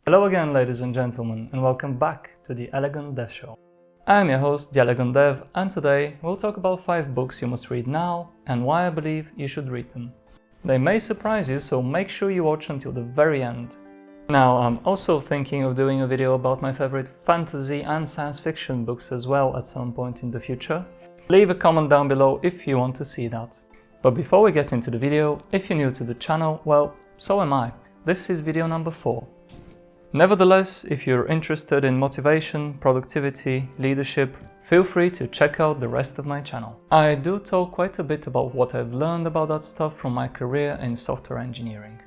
Hello again, ladies and gentlemen, and welcome back to the Elegant Dev Show. I am your host, the Elegant Dev, and today we'll talk about 5 books you must read now and why I believe you should read them. They may surprise you, so make sure you watch until the very end. Now, I'm also thinking of doing a video about my favorite fantasy and science fiction books as well at some point in the future. Leave a comment down below if you want to see that. But before we get into the video, if you're new to the channel, well, so am I. This is video number 4. Nevertheless, if you're interested in motivation, productivity, leadership, feel free to check out the rest of my channel. I do talk quite a bit about what I've learned about that stuff from my career in software engineering.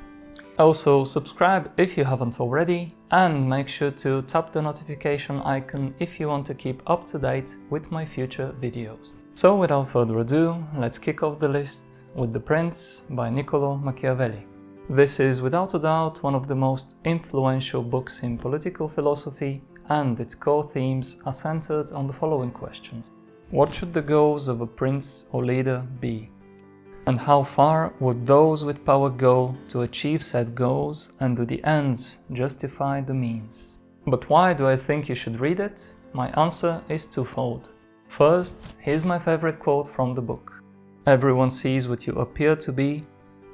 Also, subscribe if you haven't already, and make sure to tap the notification icon if you want to keep up to date with my future videos. So without further ado, let's kick off the list with The Prince by Niccolo Machiavelli. This is without a doubt one of the most influential books in political philosophy, and its core themes are centered on the following questions. What should the goals of a prince or leader be? And how far would those with power go to achieve said goals, and do the ends justify the means? But why do I think you should read it? My answer is twofold. First, here's my favorite quote from the book. Everyone sees what you appear to be,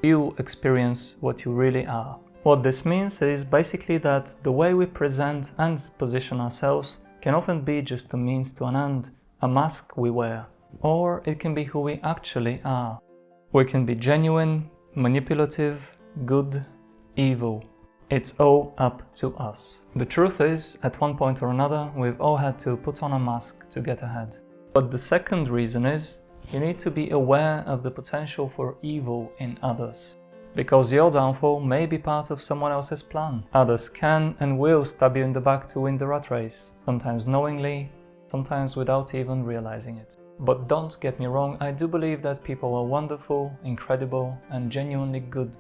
you experience what you really are. What this means is basically that the way we present and position ourselves can often be just a means to an end, a mask we wear, or it can be who we actually are. We can be genuine, manipulative, good, evil. It's all up to us. The truth is, at one point or another, we've all had to put on a mask to get ahead. But the second reason is, you need to be aware of the potential for evil in others. Because your downfall may be part of someone else's plan. Others can and will stab you in the back to win the rat race, sometimes knowingly, sometimes without even realizing it. But don't get me wrong, I do believe that people are wonderful, incredible, and genuinely good.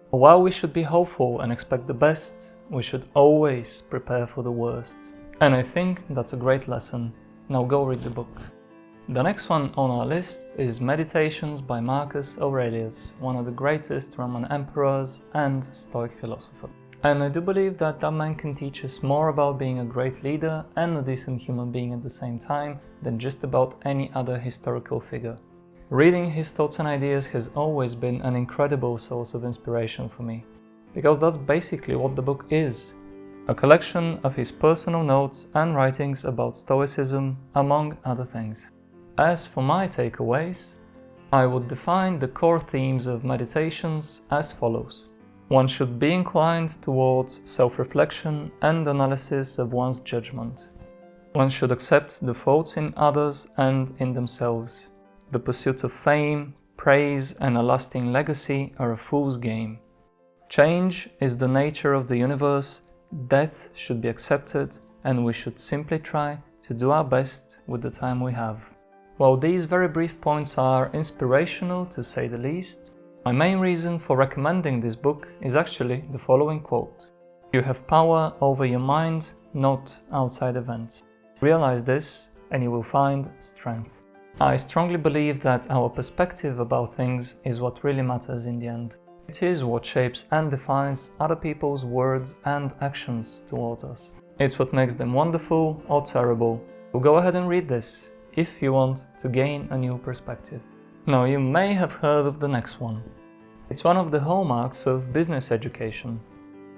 While we should be hopeful and expect the best, we should always prepare for the worst. And I think that's a great lesson. Now go read the book. The next one on our list is Meditations by Marcus Aurelius, one of the greatest Roman emperors and Stoic philosophers. And I do believe that that man can teach us more about being a great leader and a decent human being at the same time than just about any other historical figure. Reading his thoughts and ideas has always been an incredible source of inspiration for me, because that's basically what the book is. A collection of his personal notes and writings about Stoicism, among other things. As for my takeaways, I would define the core themes of Meditations as follows. One should be inclined towards self-reflection and analysis of one's judgment. One should accept the faults in others and in themselves. The pursuit of fame, praise, and a lasting legacy are a fool's game. Change is the nature of the universe, death should be accepted, and we should simply try to do our best with the time we have. While these very brief points are inspirational to say the least, my main reason for recommending this book is actually the following quote. You have power over your mind, not outside events. Realize this and you will find strength. I strongly believe that our perspective about things is what really matters in the end. It is what shapes and defines other people's words and actions towards us. It's what makes them wonderful or terrible. So go ahead and read this if you want to gain a new perspective. Now, you may have heard of the next one. It's one of the hallmarks of business education.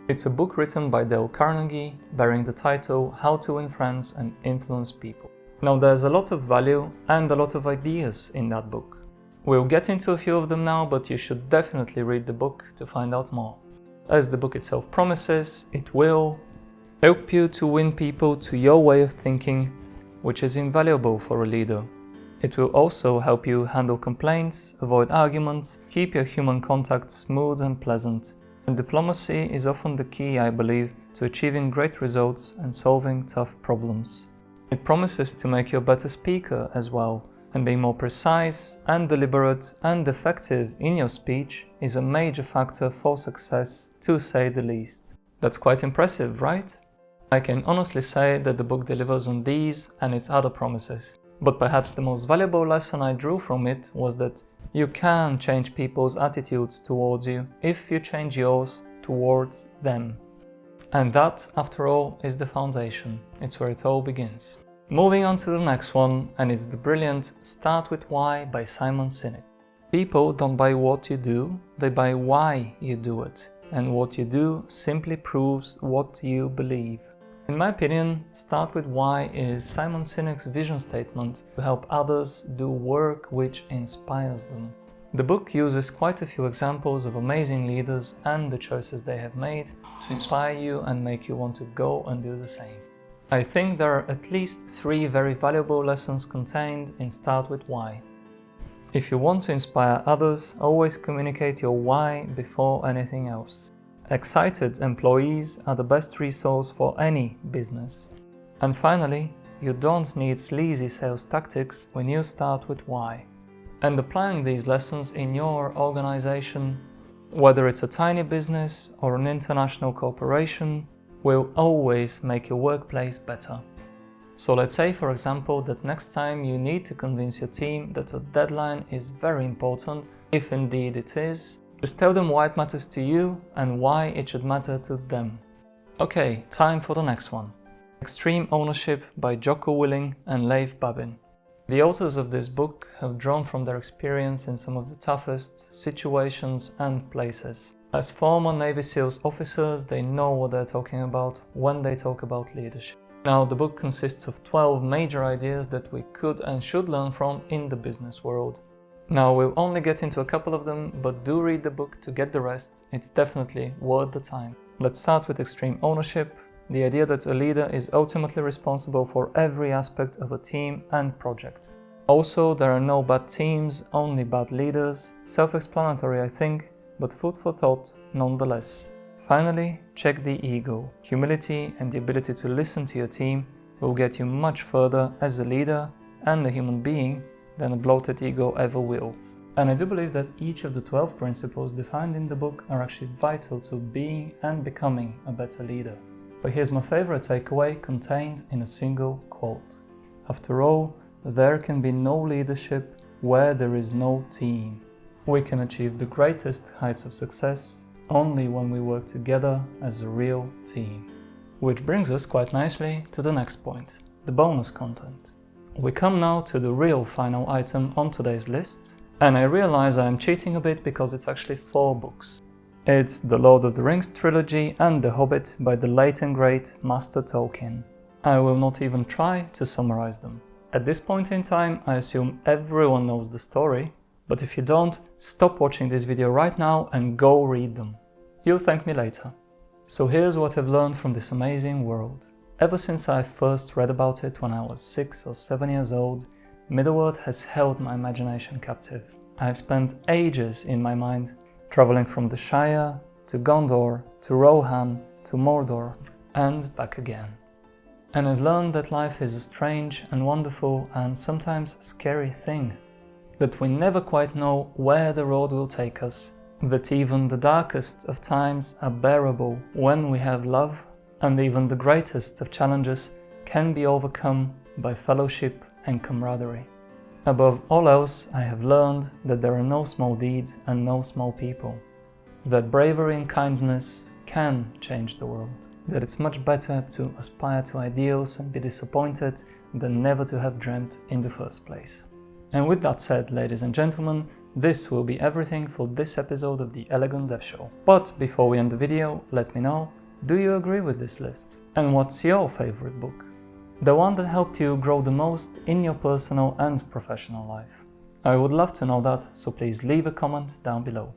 It's a book written by Dale Carnegie, bearing the title How to Win Friends and Influence People. Now, there's a lot of value and a lot of ideas in that book. We'll get into a few of them now, but you should definitely read the book to find out more. As the book itself promises, it will help you to win people to your way of thinking, which is invaluable for a leader. It will also help you handle complaints, avoid arguments, keep your human contact smooth and pleasant. And diplomacy is often the key, I believe, to achieving great results and solving tough problems. It promises to make you a better speaker as well, and being more precise and deliberate and effective in your speech is a major factor for success, to say the least. That's quite impressive, right? I can honestly say that the book delivers on these and its other promises. But perhaps the most valuable lesson I drew from it was that you can change people's attitudes towards you if you change yours towards them. And that, after all, is the foundation. It's where it all begins. Moving on to the next one, and it's the brilliant Start With Why by Simon Sinek. People don't buy what you do, they buy why you do it. And what you do simply proves what you believe. In my opinion, Start With Why is Simon Sinek's vision statement to help others do work which inspires them. The book uses quite a few examples of amazing leaders and the choices they have made to inspire you and make you want to go and do the same. I think there are at least 3 very valuable lessons contained in Start With Why. If you want to inspire others, always communicate your why before anything else. Excited employees are the best resource for any business. And finally, you don't need sleazy sales tactics when you start with why. And applying these lessons in your organization, whether it's a tiny business or an international corporation, will always make your workplace better. So let's say, for example, that next time you need to convince your team that a deadline is very important, if indeed it is, just tell them why it matters to you and why it should matter to them. Okay, time for the next one. Extreme Ownership by Jocko Willink and Leif Babin. The authors of this book have drawn from their experience in some of the toughest situations and places. As former Navy SEALs officers, they know what they're talking about when they talk about leadership. Now, the book consists of 12 major ideas that we could and should learn from in the business world. Now, we'll only get into a couple of them, but do read the book to get the rest. It's definitely worth the time. Let's start with extreme ownership, the idea that a leader is ultimately responsible for every aspect of a team and project. Also, there are no bad teams, only bad leaders. Self-explanatory, I think, but food for thought nonetheless. Finally, check the ego. Humility and the ability to listen to your team will get you much further as a leader and a human being than a bloated ego ever will. And I do believe that each of the 12 principles defined in the book are actually vital to being and becoming a better leader. But here's my favorite takeaway contained in a single quote. After all, there can be no leadership where there is no team. We can achieve the greatest heights of success only when we work together as a real team. Which brings us quite nicely to the next point, the bonus content. We come now to the real final item on today's list, and I realize I am cheating a bit because it's actually 4 books. It's The Lord of the Rings trilogy and The Hobbit by the late and great Master Tolkien. I will not even try to summarize them. At this point in time, I assume everyone knows the story, but if you don't, stop watching this video right now and go read them. You'll thank me later. So here's what I've learned from this amazing world. Ever since I first read about it when I was 6 or 7 years old, Middle-earth has held my imagination captive. I have spent ages in my mind, traveling from the Shire, to Gondor, to Rohan, to Mordor, and back again. And I've learned that life is a strange and wonderful and sometimes scary thing. That we never quite know where the road will take us. That even the darkest of times are bearable when we have love, and even the greatest of challenges can be overcome by fellowship and camaraderie. Above all else, I have learned that there are no small deeds and no small people. That bravery and kindness can change the world. That it's much better to aspire to ideals and be disappointed than never to have dreamt in the first place. And with that said, ladies and gentlemen, this will be everything for this episode of the Elegant Dev Show. But before we end the video, let me know, do you agree with this list? And what's your favorite book? The one that helped you grow the most in your personal and professional life? I would love to know that, so please leave a comment down below.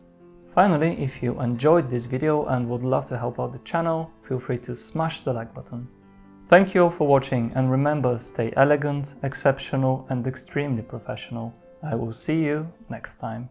Finally, if you enjoyed this video and would love to help out the channel, feel free to smash the like button. Thank you all for watching, and remember, stay elegant, exceptional and extremely professional. I will see you next time.